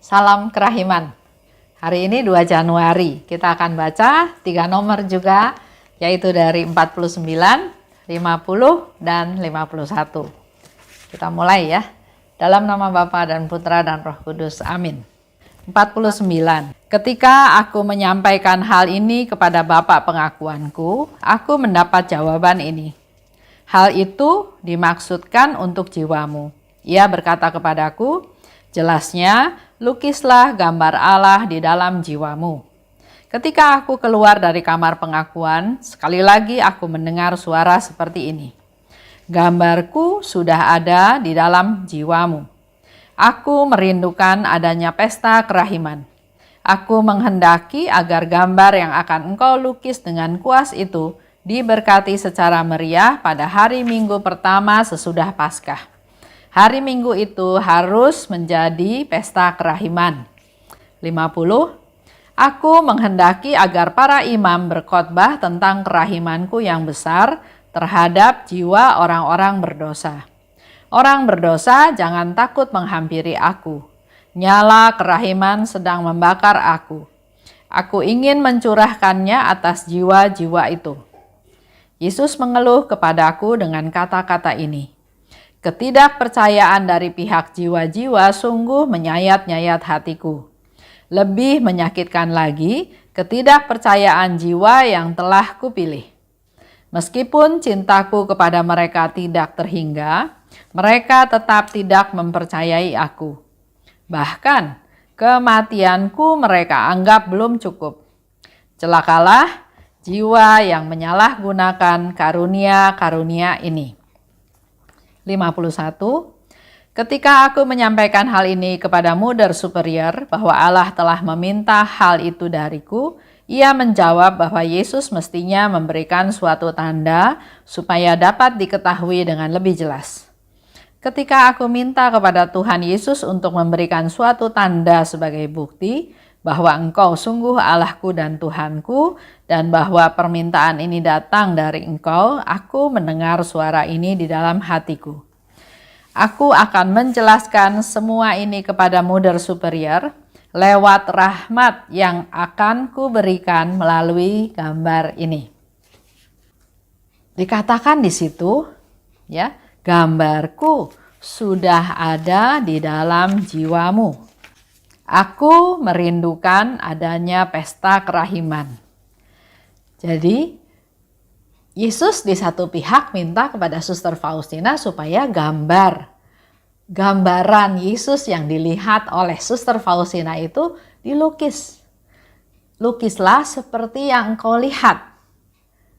Salam Kerahiman. Hari ini 2 Januari, kita akan baca 3 nomor juga, yaitu dari 49, 50, dan 51. Kita mulai ya. Dalam nama Bapa dan Putra dan Roh Kudus. Amin. 49. Ketika aku menyampaikan hal ini kepada Bapa pengakuanku, aku mendapat jawaban ini. Hal itu dimaksudkan untuk jiwamu. Ia berkata kepadaku, jelasnya, lukislah gambar Allah di dalam jiwamu. Ketika aku keluar dari kamar pengakuan, sekali lagi aku mendengar suara seperti ini. Gambarku sudah ada di dalam jiwamu. Aku merindukan adanya pesta kerahiman. Aku menghendaki agar gambar yang akan engkau lukis dengan kuas itu diberkati secara meriah pada hari Minggu pertama sesudah Paskah. Hari Minggu itu harus menjadi pesta kerahiman. 50. Aku menghendaki agar para imam berkhotbah tentang kerahimanku yang besar terhadap jiwa orang-orang berdosa. Orang berdosa jangan takut menghampiri aku. Nyala kerahiman sedang membakar aku. Aku ingin mencurahkannya atas jiwa-jiwa itu. Yesus mengeluh kepadaku dengan kata-kata ini. Ketidakpercayaan dari pihak jiwa-jiwa sungguh menyayat-nyayat hatiku. Lebih menyakitkan lagi, ketidakpercayaan jiwa yang telah kupilih. Meskipun cintaku kepada mereka tidak terhingga, mereka tetap tidak mempercayai aku. Bahkan, kematianku mereka anggap belum cukup. Celakalah jiwa yang menyalahgunakan karunia-karunia ini. 51. Ketika aku menyampaikan hal ini kepada Mother Superior bahwa Allah telah meminta hal itu dariku, ia menjawab bahwa Yesus mestinya memberikan suatu tanda supaya dapat diketahui dengan lebih jelas. Ketika aku minta kepada Tuhan Yesus untuk memberikan suatu tanda sebagai bukti bahwa Engkau sungguh Allahku dan Tuhanku, dan bahwa permintaan ini datang dari Engkau, aku mendengar suara ini di dalam hatiku. Aku akan menjelaskan semua ini kepada Mother Superior lewat rahmat yang akan kuberikan melalui gambar ini. Dikatakan di situ, ya, gambarku sudah ada di dalam jiwamu. Aku merindukan adanya pesta kerahiman. Jadi, Yesus di satu pihak minta kepada Suster Faustina supaya gambaran Yesus yang dilihat oleh Suster Faustina itu dilukis. Lukislah seperti yang engkau lihat.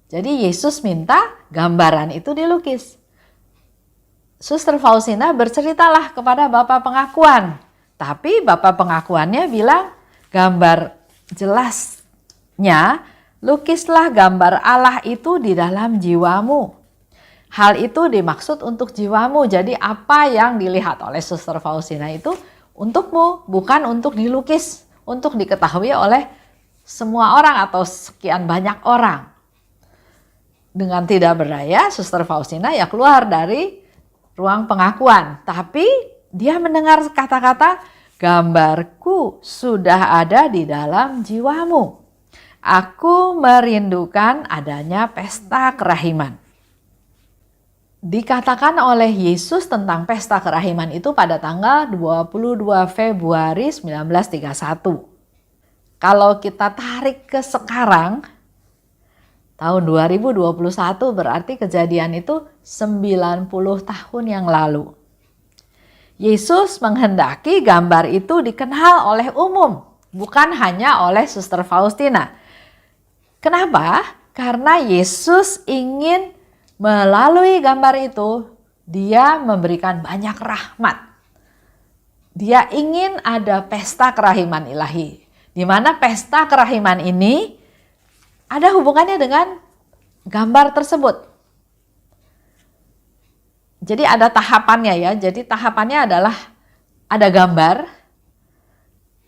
Jadi Yesus minta gambaran itu dilukis. Suster Faustina berceritalah kepada Bapak pengakuan. Tapi Bapak pengakuannya bilang, gambar jelasnya, lukislah gambar Allah itu di dalam jiwamu. Hal itu dimaksud untuk jiwamu. Jadi apa yang dilihat oleh Suster Faustina itu untukmu, bukan untuk dilukis, untuk diketahui oleh semua orang atau sekian banyak orang. Dengan tidak berdaya, Suster Faustina ya keluar dari ruang pengakuan. Tapi dia mendengar kata-kata, gambarku sudah ada di dalam jiwamu. Aku merindukan adanya pesta kerahiman. Dikatakan oleh Yesus tentang pesta kerahiman itu pada tanggal 22 Februari 1931. Kalau kita tarik ke sekarang, tahun 2021 berarti kejadian itu 90 tahun yang lalu. Yesus menghendaki gambar itu dikenal oleh umum, bukan hanya oleh Suster Faustina. Kenapa? Karena Yesus ingin melalui gambar itu, dia memberikan banyak rahmat. Dia ingin ada pesta kerahiman ilahi, di mana pesta kerahiman ini ada hubungannya dengan gambar tersebut. Jadi ada tahapannya ya. Jadi tahapannya adalah ada gambar,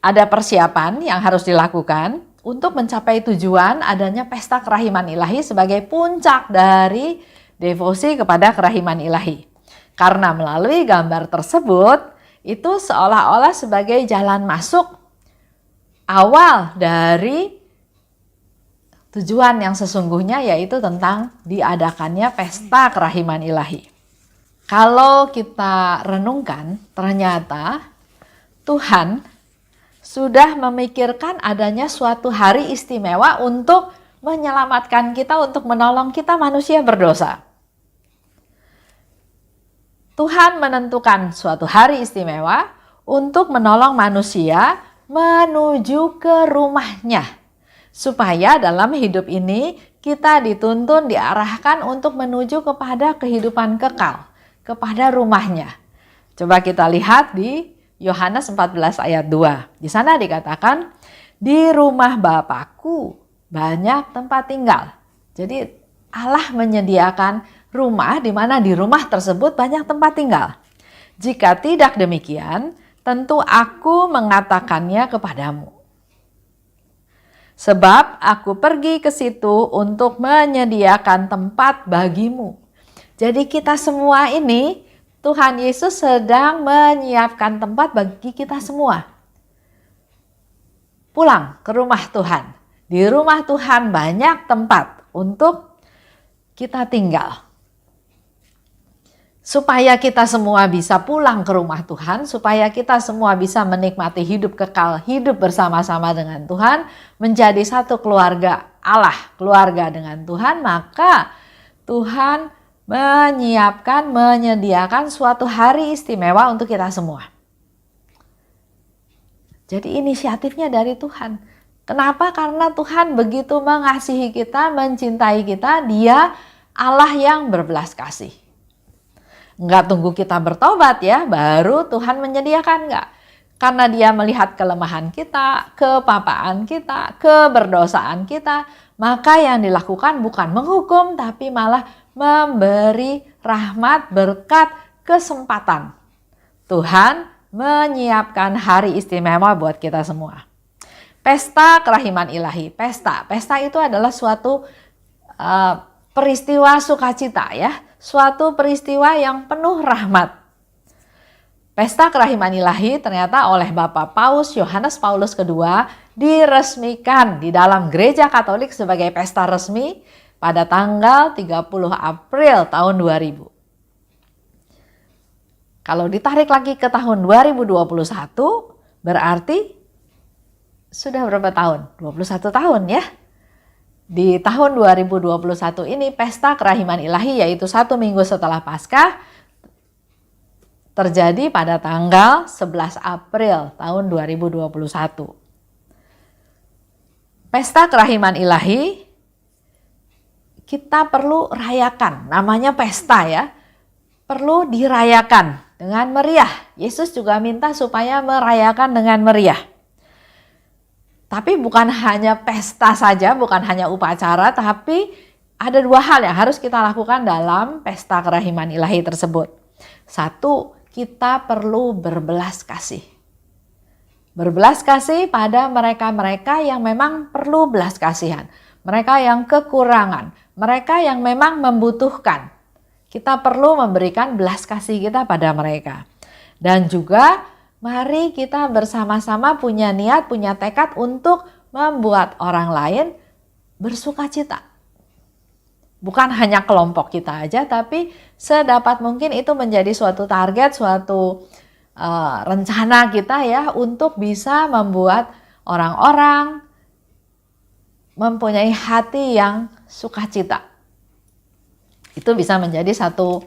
ada persiapan yang harus dilakukan untuk mencapai tujuan adanya pesta kerahiman ilahi sebagai puncak dari devosi kepada kerahiman ilahi. Karena melalui gambar tersebut itu seolah-olah sebagai jalan masuk awal dari tujuan yang sesungguhnya, yaitu tentang diadakannya pesta kerahiman ilahi. Kalau kita renungkan, ternyata Tuhan sudah memikirkan adanya suatu hari istimewa untuk menyelamatkan kita, untuk menolong kita manusia berdosa. Tuhan menentukan suatu hari istimewa untuk menolong manusia menuju ke rumahnya. Supaya dalam hidup ini kita dituntun, diarahkan untuk menuju kepada kehidupan kekal, kepada rumahnya. Coba kita lihat di Yohanes 14 ayat 2. Di sana dikatakan, di rumah Bapakku banyak tempat tinggal. Jadi Allah menyediakan rumah di mana di rumah tersebut banyak tempat tinggal. Jika tidak demikian, tentu aku mengatakannya kepadamu. Sebab aku pergi ke situ untuk menyediakan tempat bagimu. Jadi kita semua ini, Tuhan Yesus sedang menyiapkan tempat bagi kita semua. Pulang ke rumah Tuhan. Di rumah Tuhan banyak tempat untuk kita tinggal. Supaya kita semua bisa pulang ke rumah Tuhan, supaya kita semua bisa menikmati hidup kekal, hidup bersama-sama dengan Tuhan, menjadi satu keluarga Allah, keluarga dengan Tuhan, maka Tuhan menyiapkan, menyediakan suatu hari istimewa untuk kita semua. Jadi inisiatifnya dari Tuhan. Kenapa? Karena Tuhan begitu mengasihi kita, mencintai kita, Dia Allah yang berbelas kasih. Enggak tunggu kita bertobat ya, baru Tuhan menyediakan, enggak. Karena Dia melihat kelemahan kita, kepapaan kita, keberdosaan kita, maka yang dilakukan bukan menghukum, tapi malah memberi rahmat, berkat, kesempatan. Tuhan menyiapkan hari istimewa buat kita semua. Pesta kerahiman ilahi, pesta itu adalah suatu peristiwa sukacita ya. Suatu peristiwa yang penuh rahmat. Pesta kerahiman ilahi ternyata oleh Bapak Paus Yohanes Paulus II diresmikan di dalam Gereja Katolik sebagai pesta resmi pada tanggal 30 April tahun 2000. Kalau ditarik lagi ke tahun 2021 berarti sudah berapa tahun? 21 tahun ya. Di tahun 2021 ini pesta kerahiman ilahi, yaitu 1 minggu setelah Paskah, terjadi pada tanggal 11 April tahun 2021. Pesta kerahiman ilahi kita perlu rayakan, namanya pesta ya, perlu dirayakan dengan meriah. Yesus juga minta supaya merayakan dengan meriah. Tapi bukan hanya pesta saja, bukan hanya upacara, tapi ada 2 hal yang harus kita lakukan dalam pesta kerahiman ilahi tersebut. 1, kita perlu berbelas kasih. Berbelas kasih pada mereka-mereka yang memang perlu belas kasihan. Mereka yang kekurangan, mereka yang memang membutuhkan. Kita perlu memberikan belas kasih kita pada mereka. Dan juga mari kita bersama-sama punya niat, punya tekad untuk membuat orang lain bersukacita. Bukan hanya kelompok kita aja, tapi sedapat mungkin itu menjadi suatu target, suatu rencana kita ya, untuk bisa membuat orang-orang mempunyai hati yang sukacita. Itu bisa menjadi satu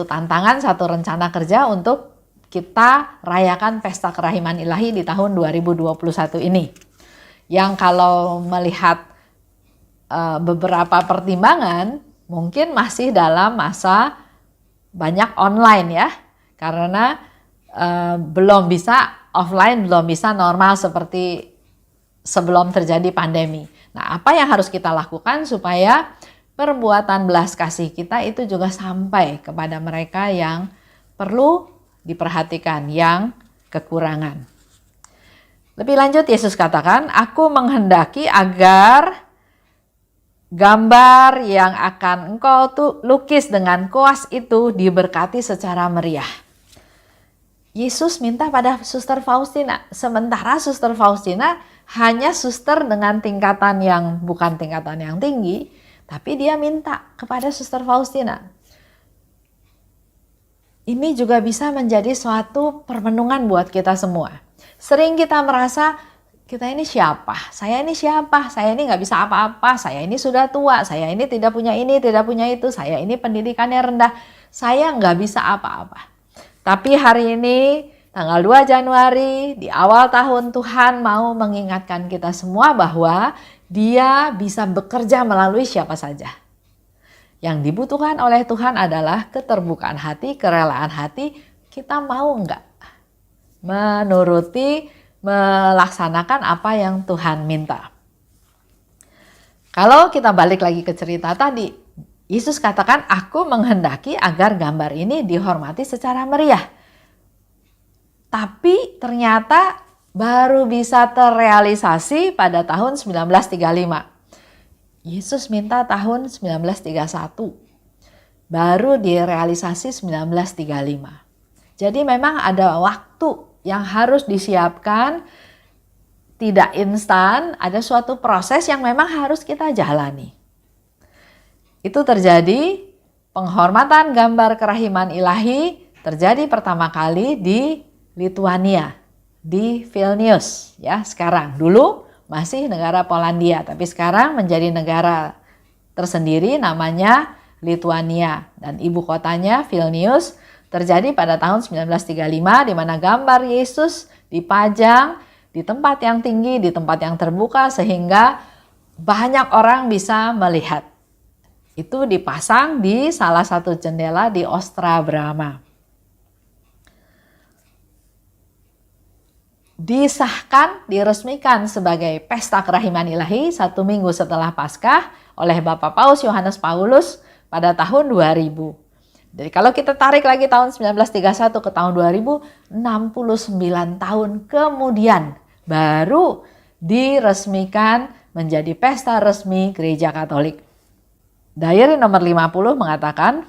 tantangan, satu rencana kerja untuk kita rayakan pesta kerahiman ilahi di tahun 2021 ini. Yang kalau melihat beberapa pertimbangan mungkin masih dalam masa banyak online ya. Karena belum bisa offline, belum bisa normal seperti sebelum terjadi pandemi. Nah, apa yang harus kita lakukan supaya perbuatan belas kasih kita itu juga sampai kepada mereka yang perlu diperhatikan, yang kekurangan. Lebih lanjut Yesus katakan, aku menghendaki agar gambar yang akan engkau lukis dengan koas itu diberkati secara meriah. Yesus minta pada Suster Faustina. Sementara Suster Faustina hanya suster dengan tingkatan yang bukan tingkatan yang tinggi, tapi dia minta kepada Suster Faustina. Ini juga bisa menjadi suatu permenungan buat kita semua. Sering kita merasa, kita ini siapa? Saya ini siapa? Saya ini nggak bisa apa-apa. Saya ini sudah tua. Saya ini tidak punya ini, tidak punya itu. Saya ini pendidikannya rendah. Saya nggak bisa apa-apa. Tapi hari ini, tanggal 2 Januari, di awal tahun, Tuhan mau mengingatkan kita semua bahwa Dia bisa bekerja melalui siapa saja. Yang dibutuhkan oleh Tuhan adalah keterbukaan hati, kerelaan hati. Kita mau enggak menuruti, melaksanakan apa yang Tuhan minta. Kalau kita balik lagi ke cerita tadi, Yesus katakan, aku menghendaki agar gambar ini dihormati secara meriah. Tapi ternyata baru bisa terrealisasi pada tahun 1935. Yesus minta tahun 1931, baru direalisasi 1935. Jadi memang ada waktu yang harus disiapkan, tidak instan, ada suatu proses yang memang harus kita jalani. Itu terjadi, penghormatan gambar kerahiman ilahi terjadi pertama kali di Lituania, di Vilnius ya sekarang. Dulu masih negara Polandia, tapi sekarang menjadi negara tersendiri namanya Lituania dan ibu kotanya Vilnius. Terjadi pada tahun 1935 di mana gambar Yesus dipajang di tempat yang tinggi, di tempat yang terbuka sehingga banyak orang bisa melihat. Itu dipasang di salah satu jendela di Ostrava. Disahkan, diresmikan sebagai pesta kerahiman ilahi 1 minggu setelah Paskah oleh Bapak Paus Yohanes Paulus pada tahun 2000. Jadi kalau kita tarik lagi tahun 1931 ke tahun 2000, 69 tahun kemudian baru diresmikan menjadi pesta resmi Gereja Katolik. Diary nomor 50 mengatakan,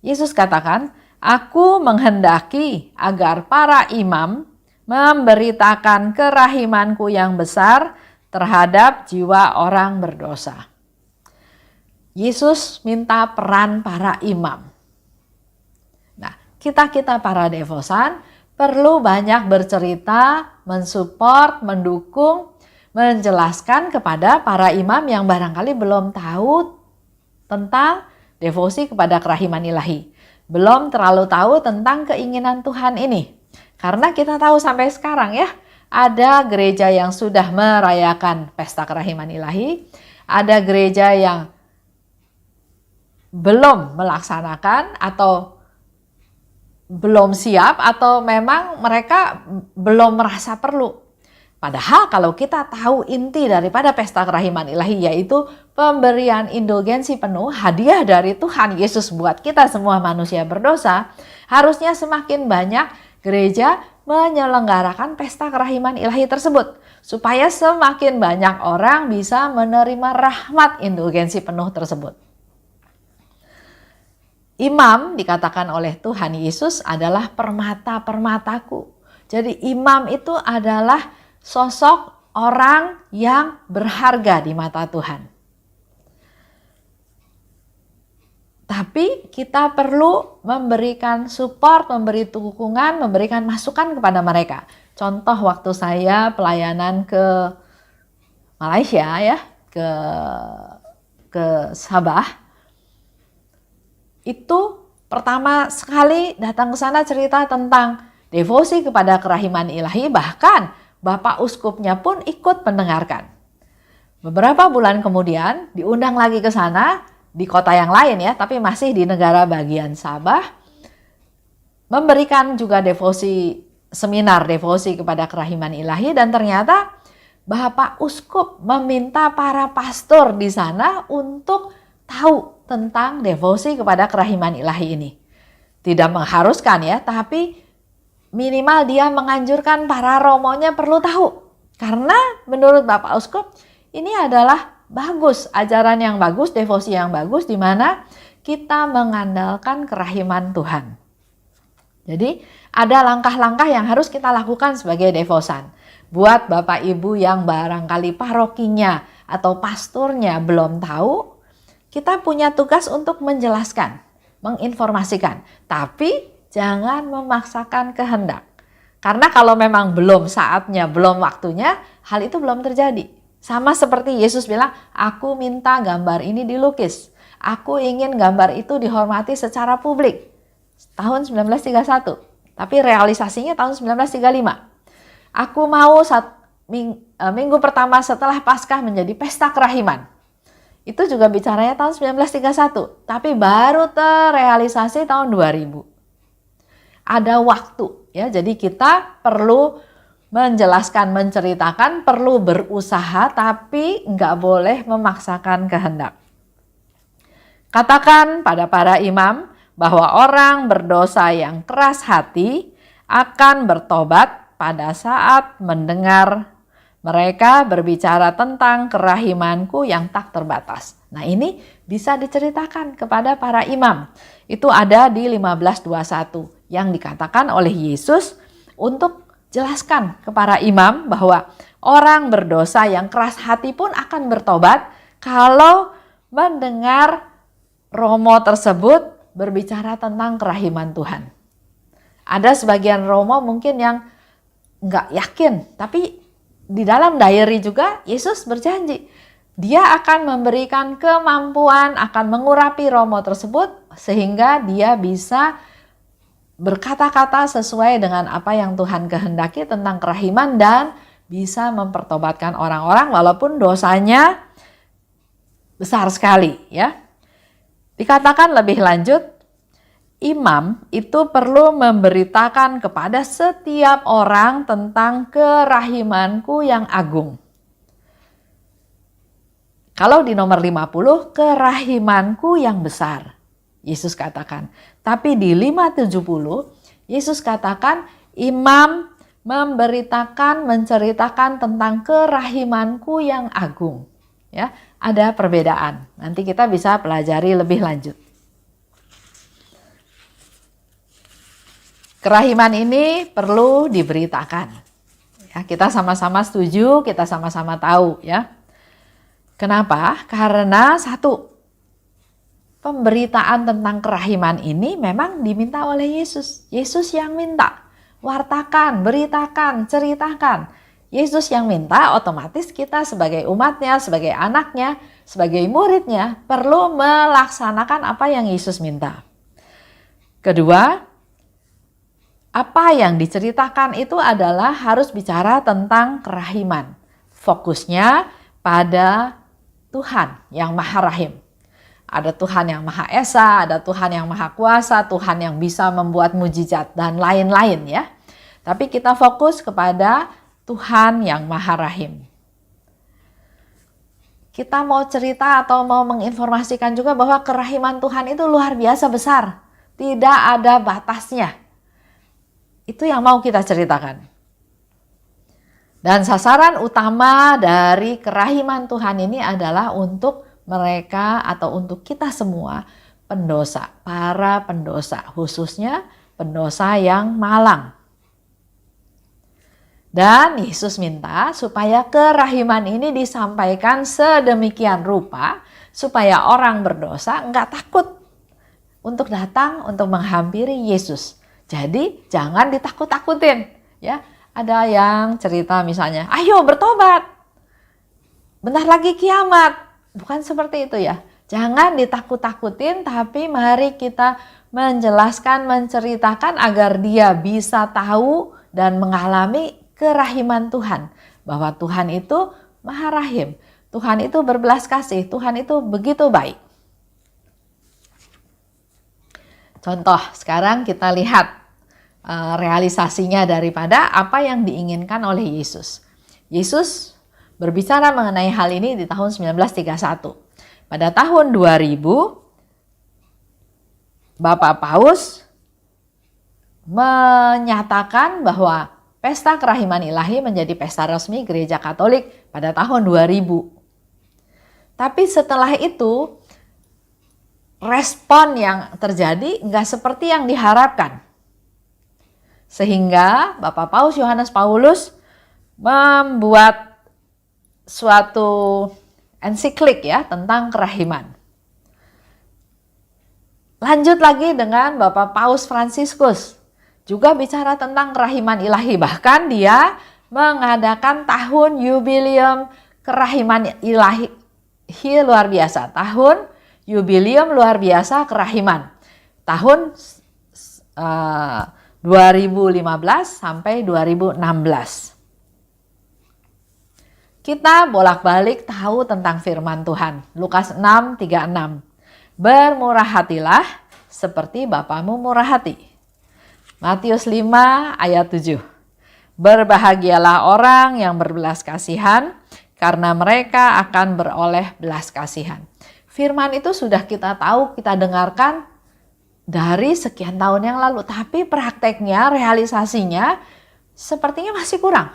Yesus katakan, aku menghendaki agar para imam memberitakan kerahimanku yang besar terhadap jiwa orang berdosa. Yesus minta peran para imam. Nah, kita para devosan perlu banyak bercerita, mensupport, mendukung, menjelaskan kepada para imam yang barangkali belum tahu tentang devosi kepada kerahiman ilahi. Belum terlalu tahu tentang keinginan Tuhan ini. Karena kita tahu sampai sekarang ya, ada gereja yang sudah merayakan pesta kerahiman ilahi, ada gereja yang belum melaksanakan atau belum siap atau memang mereka belum merasa perlu. Padahal kalau kita tahu inti daripada pesta kerahiman ilahi yaitu pemberian indulgensi penuh, hadiah dari Tuhan Yesus buat kita semua manusia berdosa, harusnya semakin banyak gereja menyelenggarakan pesta kerahiman ilahi tersebut supaya semakin banyak orang bisa menerima rahmat indulgensi penuh tersebut. Imam dikatakan oleh Tuhan Yesus adalah permata-permataku. Jadi imam itu adalah sosok orang yang berharga di mata Tuhan. Tapi kita perlu memberikan support, memberi dukungan, memberikan masukan kepada mereka. Contoh waktu saya pelayanan ke Malaysia ya, ke Sabah. Itu pertama sekali datang ke sana cerita tentang devosi kepada kerahiman ilahi, bahkan Bapak Uskupnya pun ikut mendengarkan. Beberapa bulan kemudian diundang lagi ke sana, di kota yang lain ya, tapi masih di negara bagian Sabah, memberikan juga seminar devosi kepada kerahiman ilahi dan ternyata Bapak Uskup meminta para pastor di sana untuk tahu tentang devosi kepada kerahiman ilahi ini. Tidak mengharuskan ya, tapi minimal dia menganjurkan para romonya perlu tahu. Karena menurut Bapak Uskup ini adalah bagus, ajaran yang bagus, devosi yang bagus di mana kita mengandalkan kerahiman Tuhan. Jadi Ada langkah-langkah yang harus kita lakukan sebagai devosan. Buat Bapak Ibu yang barangkali parokinya atau pastornya belum tahu, kita punya tugas untuk menjelaskan, menginformasikan. Tapi jangan memaksakan kehendak. Karena kalau memang belum saatnya, belum waktunya, hal itu belum terjadi. Sama seperti Yesus bilang, aku minta gambar ini dilukis. Aku ingin gambar itu dihormati secara publik. Tahun 1931. Tapi realisasinya tahun 1935. Aku mau minggu pertama setelah Paskah menjadi pesta kerahiman. Itu juga bicaranya tahun 1931. Tapi baru terrealisasi tahun 2000. Ada waktu ya, jadi kita perlu menjelaskan, menceritakan, perlu berusaha, tapi nggak boleh memaksakan kehendak. Katakan pada para imam bahwa orang berdosa yang keras hati akan bertobat pada saat mendengar mereka berbicara tentang kerahimanku yang tak terbatas. Nah, ini bisa diceritakan kepada para imam. Itu ada di 15:21 yang dikatakan oleh Yesus untuk jelaskan ke para imam bahwa orang berdosa yang keras hati pun akan bertobat kalau mendengar romo tersebut berbicara tentang kerahiman Tuhan. Ada sebagian romo mungkin yang nggak yakin, tapi di dalam diary juga Yesus berjanji dia akan memberikan kemampuan, akan mengurapi romo tersebut sehingga dia bisa berkata-kata sesuai dengan apa yang Tuhan kehendaki tentang kerahiman dan bisa mempertobatkan orang-orang walaupun dosanya besar sekali ya. Dikatakan lebih lanjut, imam itu perlu memberitakan kepada setiap orang tentang kerahimanku yang agung. Kalau di nomor 50, kerahimanku yang besar, Yesus katakan. Tapi di 570, Yesus katakan imam memberitakan, menceritakan tentang kerahimanku yang agung. Ya, ada perbedaan. Nanti kita bisa pelajari lebih lanjut. Kerahiman ini perlu diberitakan. Ya, kita sama-sama setuju, kita sama-sama tahu ya. Kenapa? Karena satu, pemberitaan tentang kerahiman ini memang diminta oleh Yesus. Yesus yang minta. Wartakan, beritakan, ceritakan. Yesus yang minta, otomatis kita sebagai umatnya, sebagai anaknya, sebagai muridnya perlu melaksanakan apa yang Yesus minta. Kedua, apa yang diceritakan itu adalah harus bicara tentang kerahiman. Fokusnya pada Tuhan yang Maha Rahim. Ada Tuhan yang Maha Esa, ada Tuhan yang Maha Kuasa, Tuhan yang bisa membuat mujizat dan lain-lain ya. Tapi kita fokus kepada Tuhan yang Maha Rahim. Kita mau cerita atau mau menginformasikan juga bahwa kerahiman Tuhan itu luar biasa besar. Tidak ada batasnya. Itu yang mau kita ceritakan. Dan sasaran utama dari kerahiman Tuhan ini adalah untuk mereka atau untuk kita semua pendosa, para pendosa, khususnya pendosa yang malang. Dan Yesus minta supaya kerahiman ini disampaikan sedemikian rupa supaya orang berdosa enggak takut untuk datang untuk menghampiri Yesus. Jadi jangan ditakut-takutin ya. Ada yang cerita misalnya, ayo bertobat, bentar lagi kiamat. Bukan seperti itu ya. Jangan ditakut-takutin, tapi mari kita menjelaskan, menceritakan agar dia bisa tahu dan mengalami kerahiman Tuhan. Bahwa Tuhan itu Maha Rahim. Tuhan itu berbelas kasih. Tuhan itu begitu baik. Contoh, sekarang kita lihat realisasinya daripada apa yang diinginkan oleh Yesus. Yesus berbicara mengenai hal ini di tahun 1931. Pada tahun 2000, Bapak Paus menyatakan bahwa Pesta Kerahiman Ilahi menjadi pesta resmi Gereja Katolik pada tahun 2000. Tapi setelah itu, respon yang terjadi nggak seperti yang diharapkan. Sehingga Bapak Paus Yohanes Paulus membuat suatu ensiklik ya tentang kerahiman. Lanjut lagi dengan Bapak Paus Fransiskus, juga bicara tentang kerahiman ilahi. Bahkan dia mengadakan tahun jubileum kerahiman ilahi luar biasa. Tahun jubileum luar biasa kerahiman. Tahun 2015 sampai 2016. Kita bolak-balik tahu tentang firman Tuhan. Lukas 6:36. Bermurah hatilah seperti Bapamu murah hati. Matius 5 ayat 7. Berbahagialah orang yang berbelas kasihan, karena mereka akan beroleh belas kasihan. Firman itu sudah kita tahu, kita dengarkan dari sekian tahun yang lalu. Tapi prakteknya, realisasinya sepertinya masih kurang.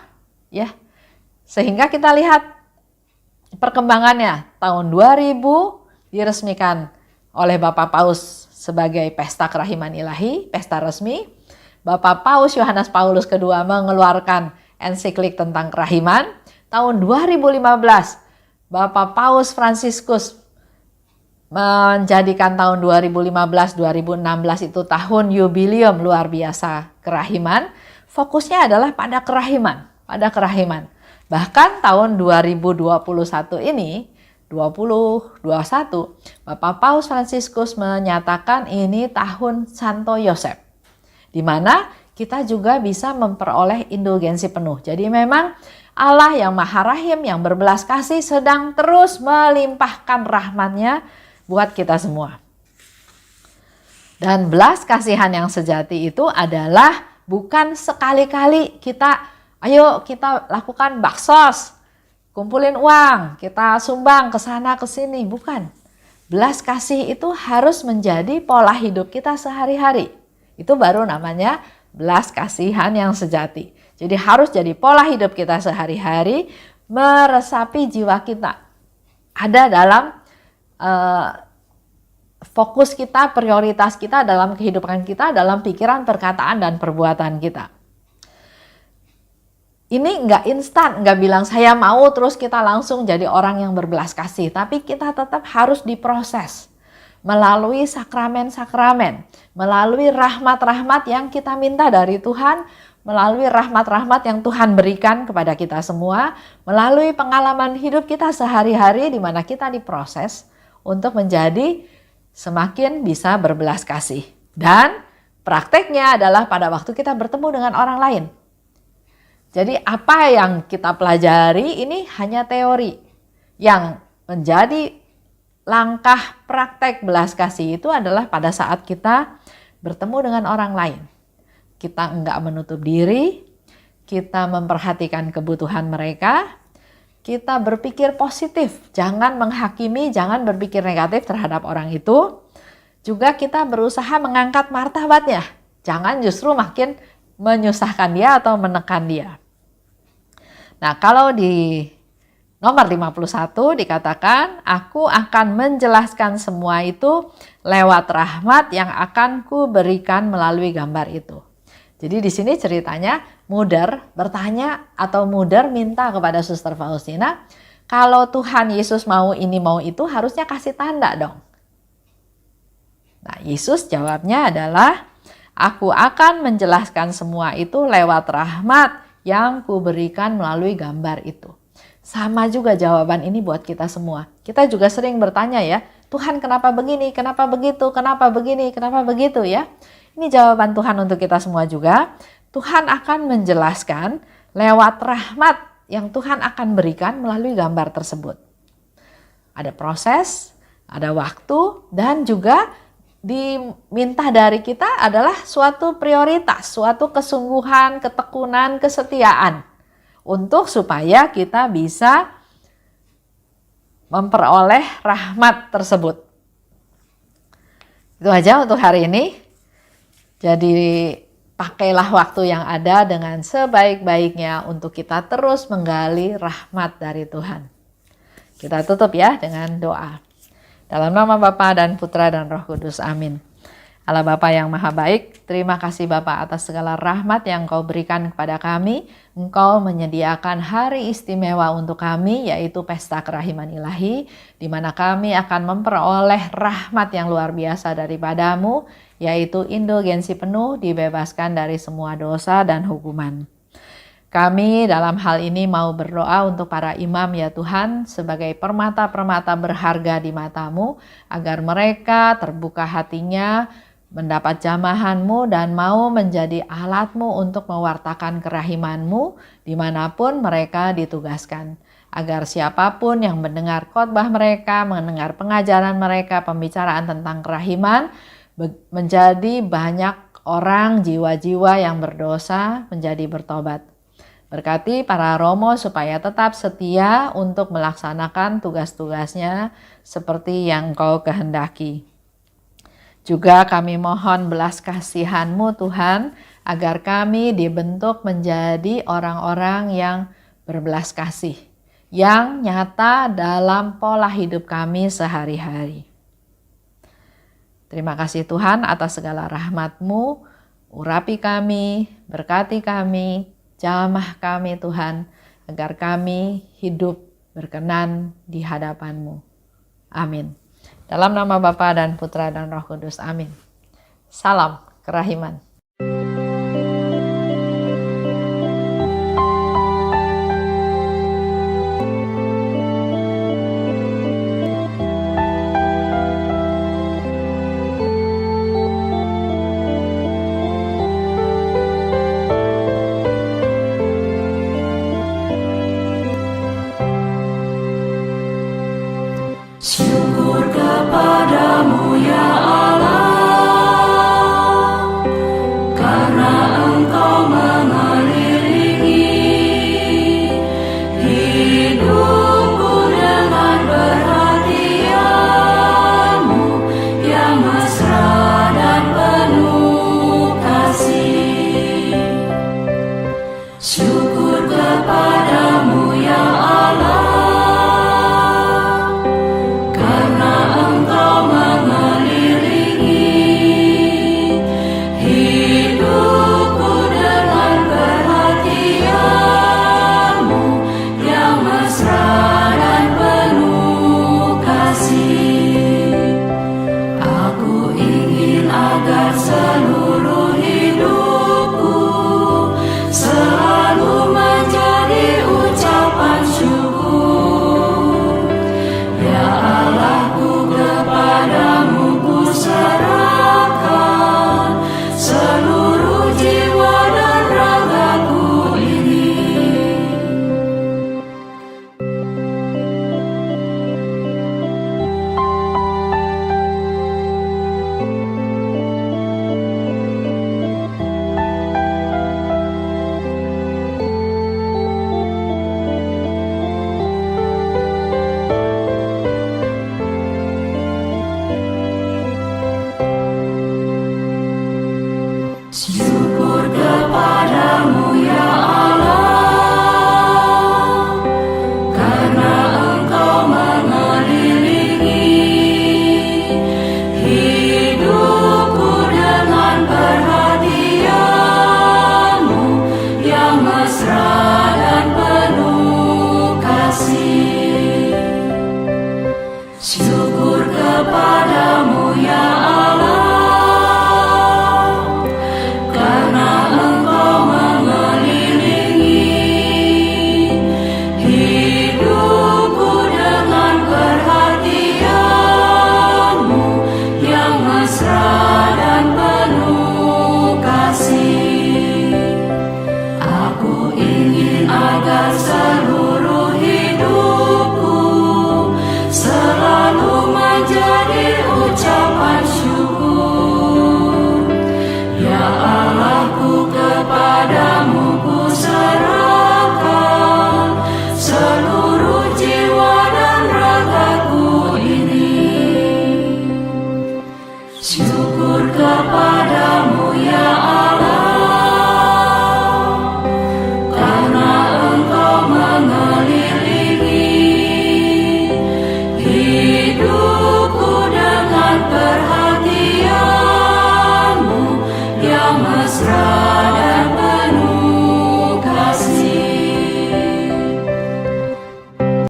Ya, sehingga kita lihat perkembangannya. Tahun 2000 diresmikan oleh Bapak Paus sebagai pesta kerahiman ilahi, pesta resmi. Bapak Paus Yohanes Paulus II mengeluarkan ensiklik tentang kerahiman. Tahun 2015 Bapak Paus Fransiskus menjadikan tahun 2015-2016 itu tahun jubileum luar biasa kerahiman. Fokusnya adalah pada kerahiman, Bahkan tahun 2021 ini, 2021, Bapak Paus Fransiskus menyatakan ini tahun Santo Yosef, di mana kita juga bisa memperoleh indulgensi penuh. Jadi memang Allah yang Maha Rahim, yang berbelas kasih sedang terus melimpahkan rahmat-Nya buat kita semua. Dan belas kasihan yang sejati itu adalah bukan sekali-kali kita lakukan baksos, kumpulin uang, kita sumbang ke sana ke sini, bukan. Belas kasih itu harus menjadi pola hidup kita sehari-hari. Itu baru namanya belas kasihan yang sejati. Jadi harus jadi pola hidup kita sehari-hari, meresapi jiwa kita. Ada dalam fokus kita, prioritas kita dalam kehidupan kita, dalam pikiran, perkataan, dan perbuatan kita. Ini nggak instan, nggak bilang saya mau terus kita langsung jadi orang yang berbelas kasih. Tapi kita tetap harus diproses melalui sakramen-sakramen, melalui rahmat-rahmat yang kita minta dari Tuhan, melalui rahmat-rahmat yang Tuhan berikan kepada kita semua, melalui pengalaman hidup kita sehari-hari di mana kita diproses untuk menjadi semakin bisa berbelas kasih. Dan prakteknya adalah pada waktu kita bertemu dengan orang lain. Jadi apa yang kita pelajari ini hanya teori. Yang menjadi langkah praktek belas kasih itu adalah pada saat kita bertemu dengan orang lain. Kita enggak menutup diri, kita memperhatikan kebutuhan mereka, kita berpikir positif, jangan menghakimi, jangan berpikir negatif terhadap orang itu. Juga kita berusaha mengangkat martabatnya, jangan justru makin menyusahkan dia atau menekan dia. Nah, kalau di nomor 51 dikatakan, aku akan menjelaskan semua itu lewat rahmat yang akan ku berikan melalui gambar itu. Jadi di sini ceritanya Muder bertanya atau Muder minta kepada Suster Faustina, kalau Tuhan Yesus mau ini mau itu harusnya kasih tanda dong. Nah, Yesus jawabnya adalah, aku akan menjelaskan semua itu lewat rahmat yang kuberikan melalui gambar itu. Sama juga jawaban ini buat kita semua. Kita juga sering bertanya ya, Tuhan kenapa begini, kenapa begitu, kenapa begini, kenapa begitu ya. Ini jawaban Tuhan untuk kita semua juga. Tuhan akan menjelaskan lewat rahmat yang Tuhan akan berikan melalui gambar tersebut. Ada proses, ada waktu, dan juga diminta dari kita adalah suatu prioritas, suatu kesungguhan, ketekunan, kesetiaan untuk supaya kita bisa memperoleh rahmat tersebut. Itu aja untuk hari ini. Jadi pakailah waktu yang ada dengan sebaik-baiknya untuk kita terus menggali rahmat dari Tuhan. Kita tutup ya dengan doa. Dalam nama Bapa dan Putra dan Roh Kudus. Amin. Allah Bapa yang Maha Baik, terima kasih Bapa atas segala rahmat yang Engkau berikan kepada kami. Engkau menyediakan hari istimewa untuk kami, yaitu Pesta Kerahiman Ilahi, di mana kami akan memperoleh rahmat yang luar biasa daripadamu, yaitu indulgensi penuh, dibebaskan dari semua dosa dan hukuman. Kami dalam hal ini mau berdoa untuk para imam ya Tuhan, sebagai permata-permata berharga di mata-Mu, agar mereka terbuka hatinya, mendapat jamahan-Mu dan mau menjadi alat-Mu untuk mewartakan kerahiman-Mu dimanapun mereka ditugaskan. Agar siapapun yang mendengar khotbah mereka, mendengar pengajaran mereka, pembicaraan tentang kerahiman, menjadi banyak orang, jiwa-jiwa yang berdosa menjadi bertobat. Berkati para romo supaya tetap setia untuk melaksanakan tugas-tugasnya seperti yang Engkau kehendaki. Juga kami mohon belas kasihan-Mu Tuhan, agar kami dibentuk menjadi orang-orang yang berbelas kasih, yang nyata dalam pola hidup kami sehari-hari. Terima kasih Tuhan atas segala rahmat-Mu, urapi kami, berkati kami, jamah kami Tuhan, agar kami hidup berkenan di hadapan-Mu. Amin. Dalam nama Bapa dan Putra dan Roh Kudus. Amin. Salam kerahiman. Syukur kepadamu